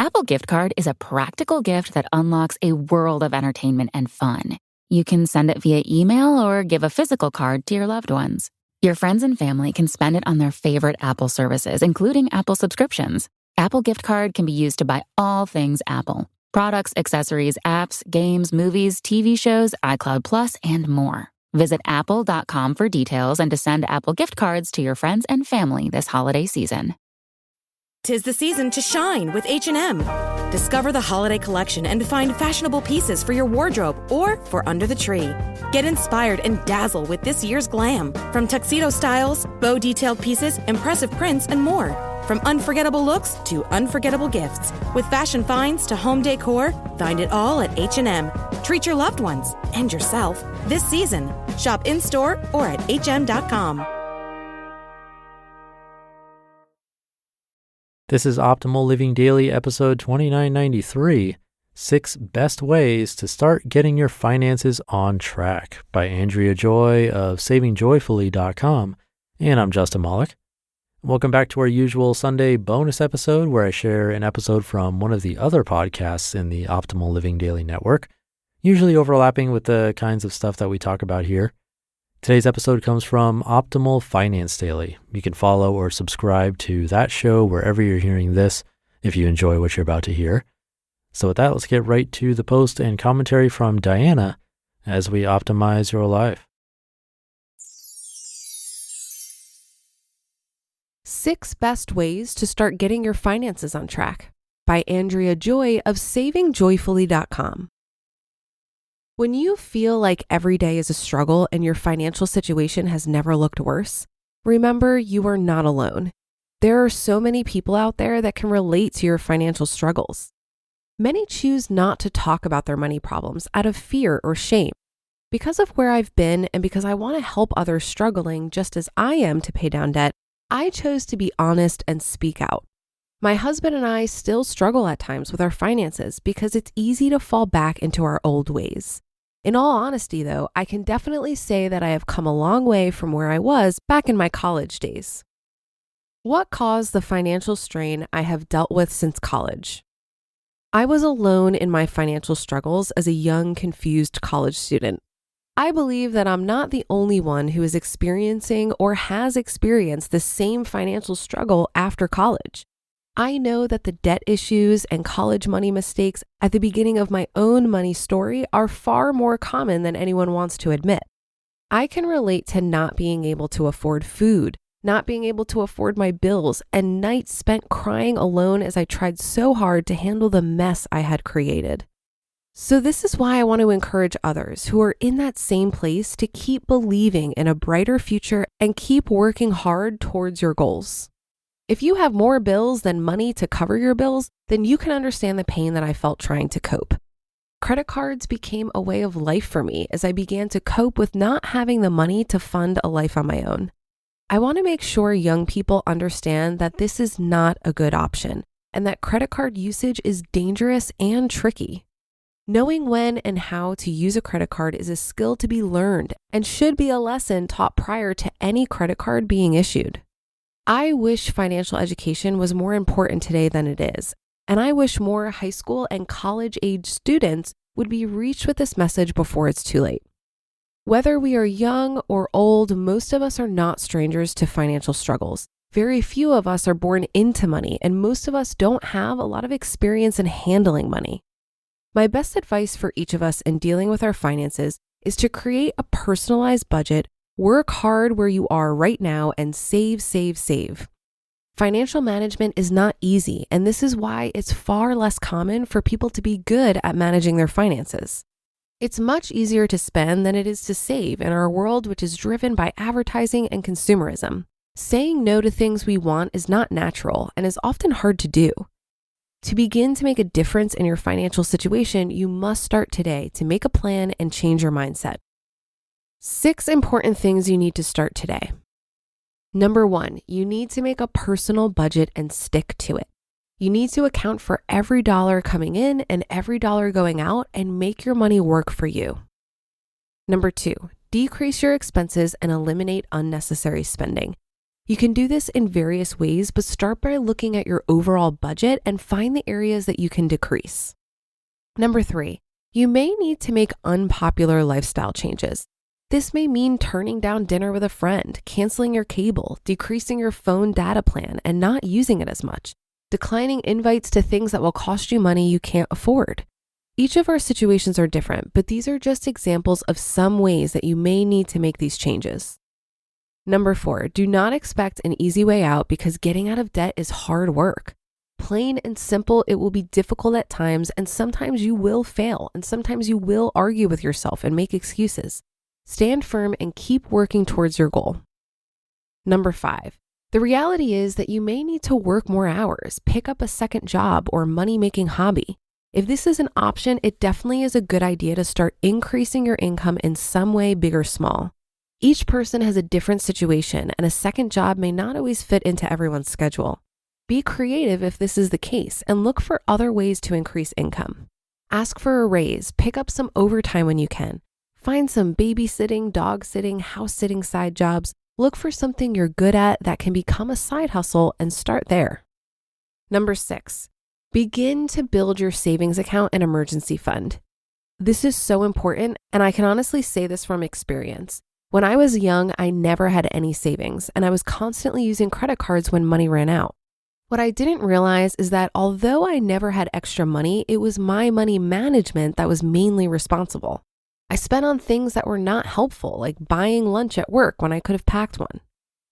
Apple Gift Card is a practical gift that unlocks a world of entertainment and fun. You can send it via email or give a physical card to your loved ones. Your friends and family can spend it on their favorite Apple services, including Apple subscriptions. Apple Gift Card can be used to buy all things Apple: products, accessories, apps, games, movies, TV shows, iCloud Plus, and more. Visit apple.com for details and to send Apple Gift Cards to your friends and family this holiday season. 'Tis the season to shine with H&M. Discover the holiday collection and find fashionable pieces for your wardrobe or for under the tree. Get inspired and dazzle with this year's glam. From tuxedo styles, bow detailed pieces, impressive prints, and more. From unforgettable looks to unforgettable gifts. With fashion finds to home decor, find it all at H&M. Treat your loved ones and yourself this season. Shop in-store or at hm.com. This is Optimal Living Daily, episode 2993, 6 Best Ways to Start Getting Your Finances on Track by Andrea Joy of SavingJoyfully.com. And I'm Justin Malik. Welcome back to our usual Sunday bonus episode where I share an episode from one of the other podcasts in the Optimal Living Daily network, usually overlapping with the kinds of stuff that we talk about here. Today's episode comes from Optimal Finance Daily. You can follow or subscribe to that show wherever you're hearing this if you enjoy what you're about to hear. So with that, let's get right to the post and commentary from Diana as we optimize your life. 6 Best Ways to Start Getting Your Finances on Track by Andrea Joy of SavingJoyfully.com. When you feel like every day is a struggle and your financial situation has never looked worse, remember you are not alone. There are so many people out there that can relate to your financial struggles. Many choose not to talk about their money problems out of fear or shame. Because of where I've been and because I want to help others struggling just as I am to pay down debt, I chose to be honest and speak out. My husband and I still struggle at times with our finances because it's easy to fall back into our old ways. In all honesty, though, I can definitely say that I have come a long way from where I was back in my college days. What caused the financial strain I have dealt with since college? I was alone in my financial struggles as a young, confused college student. I believe that I'm not the only one who is experiencing or has experienced the same financial struggle after college. I know that the debt issues and college money mistakes at the beginning of my own money story are far more common than anyone wants to admit. I can relate to not being able to afford food, not being able to afford my bills, and nights spent crying alone as I tried so hard to handle the mess I had created. So this is why I want to encourage others who are in that same place to keep believing in a brighter future and keep working hard towards your goals. If you have more bills than money to cover your bills, then you can understand the pain that I felt trying to cope. Credit cards became a way of life for me as I began to cope with not having the money to fund a life on my own. I want to make sure young people understand that this is not a good option and that credit card usage is dangerous and tricky. Knowing when and how to use a credit card is a skill to be learned and should be a lesson taught prior to any credit card being issued. I wish financial education was more important today than it is, and I wish more high school and college-age students would be reached with this message before it's too late. Whether we are young or old, most of us are not strangers to financial struggles. Very few of us are born into money, and most of us don't have a lot of experience in handling money. My best advice for each of us in dealing with our finances is to create a personalized budget. Work hard where you are right now and save, save, save. Financial management is not easy, and this is why it's far less common for people to be good at managing their finances. It's much easier to spend than it is to save in our world, which is driven by advertising and consumerism. Saying no to things we want is not natural and is often hard to do. To begin to make a difference in your financial situation, you must start today to make a plan and change your mindset. 6 important things you need to start today. Number 1, you need to make a personal budget and stick to it. You need to account for every dollar coming in and every dollar going out and make your money work for you. Number 2, decrease your expenses and eliminate unnecessary spending. You can do this in various ways, but start by looking at your overall budget and find the areas that you can decrease. Number 3, you may need to make unpopular lifestyle changes. This may mean turning down dinner with a friend, canceling your cable, decreasing your phone data plan and not using it as much, declining invites to things that will cost you money you can't afford. Each of our situations are different, but these are just examples of some ways that you may need to make these changes. Number 4, do not expect an easy way out because getting out of debt is hard work. Plain and simple, it will be difficult at times, and sometimes you will fail, and sometimes you will argue with yourself and make excuses. Stand firm and keep working towards your goal. Number 5, the reality is that you may need to work more hours, pick up a second job or money-making hobby. If this is an option, it definitely is a good idea to start increasing your income in some way, big or small. Each person has a different situation, and a second job may not always fit into everyone's schedule. Be creative if this is the case, and look for other ways to increase income. Ask for a raise, pick up some overtime when you can. Find some babysitting, dog sitting, house sitting side jobs. Look for something you're good at that can become a side hustle and start there. Number 6, begin to build your savings account and emergency fund. This is so important, and I can honestly say this from experience. When I was young, I never had any savings, and I was constantly using credit cards when money ran out. What I didn't realize is that although I never had extra money, it was my money management that was mainly responsible. I spent on things that were not helpful, like buying lunch at work when I could have packed one.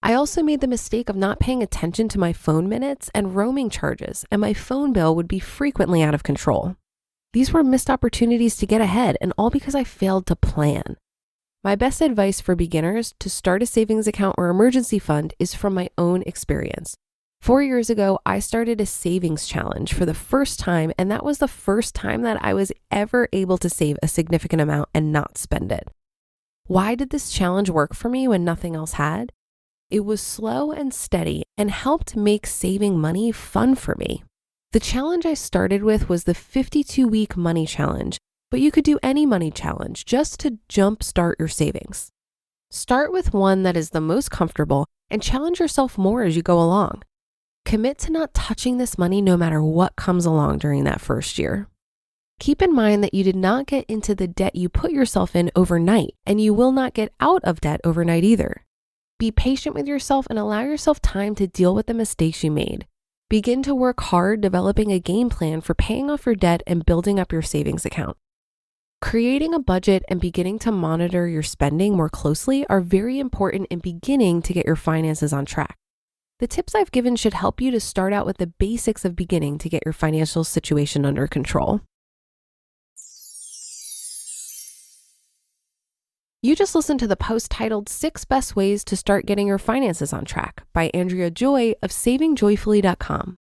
I also made the mistake of not paying attention to my phone minutes and roaming charges, and my phone bill would be frequently out of control. These were missed opportunities to get ahead, and all because I failed to plan. My best advice for beginners to start a savings account or emergency fund is from my own experience. 4 years ago, I started a savings challenge for the first time, and that was the first time that I was ever able to save a significant amount and not spend it. Why did this challenge work for me when nothing else had? It was slow and steady and helped make saving money fun for me. The challenge I started with was the 52-week money challenge, but you could do any money challenge just to jumpstart your savings. Start with one that is the most comfortable and challenge yourself more as you go along. Commit to not touching this money no matter what comes along during that first year. Keep in mind that you did not get into the debt you put yourself in overnight, and you will not get out of debt overnight either. Be patient with yourself and allow yourself time to deal with the mistakes you made. Begin to work hard developing a game plan for paying off your debt and building up your savings account. Creating a budget and beginning to monitor your spending more closely are very important in beginning to get your finances on track. The tips I've given should help you to start out with the basics of beginning to get your financial situation under control. You just listened to the post titled 6 Best Ways to Start Getting Your Finances on Track by Andrea Joy of SavingJoyfully.com.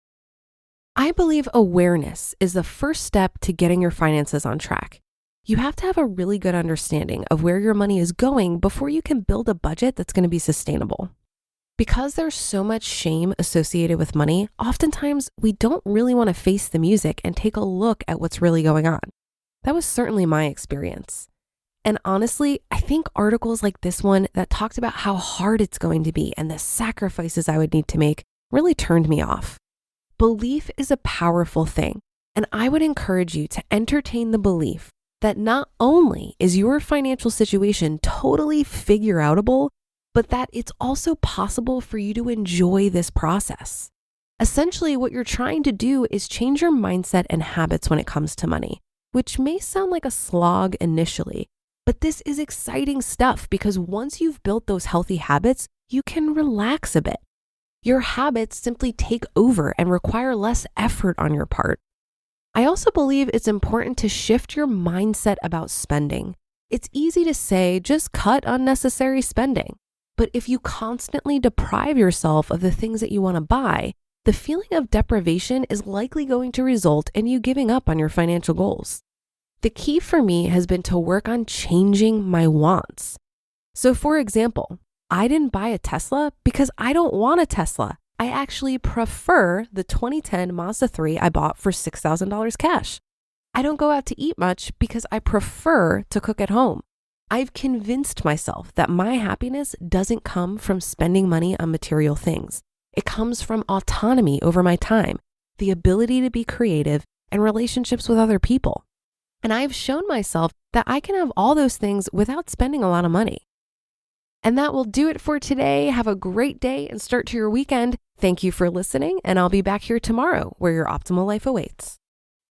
I believe awareness is the first step to getting your finances on track. You have to have a really good understanding of where your money is going before you can build a budget that's going to be sustainable. Because there's so much shame associated with money, oftentimes we don't really want to face the music and take a look at what's really going on. That was certainly my experience. And honestly, I think articles like this one that talked about how hard it's going to be and the sacrifices I would need to make really turned me off. Belief is a powerful thing, and I would encourage you to entertain the belief that not only is your financial situation totally figure-outable, but that it's also possible for you to enjoy this process. Essentially, what you're trying to do is change your mindset and habits when it comes to money, which may sound like a slog initially, but this is exciting stuff because once you've built those healthy habits, you can relax a bit. Your habits simply take over and require less effort on your part. I also believe it's important to shift your mindset about spending. It's easy to say, just cut unnecessary spending. But if you constantly deprive yourself of the things that you want to buy, the feeling of deprivation is likely going to result in you giving up on your financial goals. The key for me has been to work on changing my wants. So for example, I didn't buy a Tesla because I don't want a Tesla. I actually prefer the 2010 Mazda 3 I bought for $6,000 cash. I don't go out to eat much because I prefer to cook at home. I've convinced myself that my happiness doesn't come from spending money on material things. It comes from autonomy over my time, the ability to be creative, and relationships with other people. And I've shown myself that I can have all those things without spending a lot of money. And that will do it for today. Have a great day and start to your weekend. Thank you for listening, and I'll be back here tomorrow where your optimal life awaits.